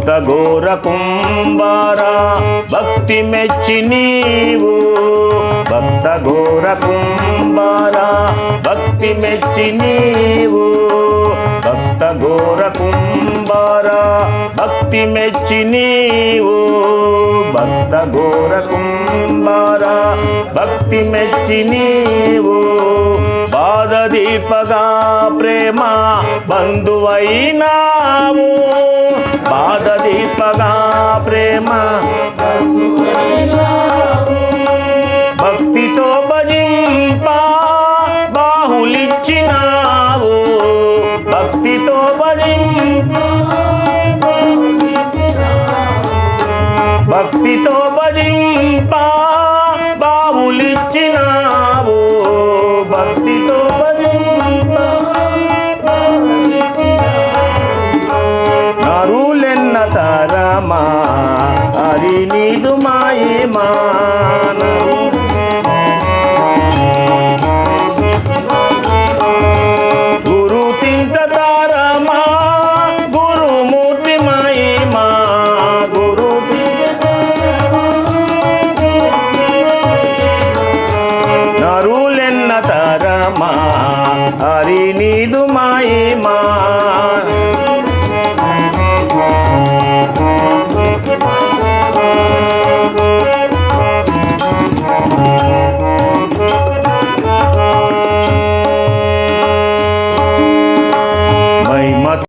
భక్త ఘోర కుంభార భక్తి మెచ్చి నీవు భక్త ఘోర కుంభార భక్తి మెచ్చి నీవు భక్త ఘోర కుంభార భక్తి మెచ్చి నీవు భక్త ఘోర కుంభార భక్తి మెచ్చి నీవు బాధ దీపగా ప్రేమ బంధువైనావు బాధ దీపగా ప్రేమ భక్తితో భజింప బాహులిచ్చినావు భక్తితో భజింప భక్తితో భజింప బాహులిచ్చినావు భక్తితో భజింప నరులెన్న తరమా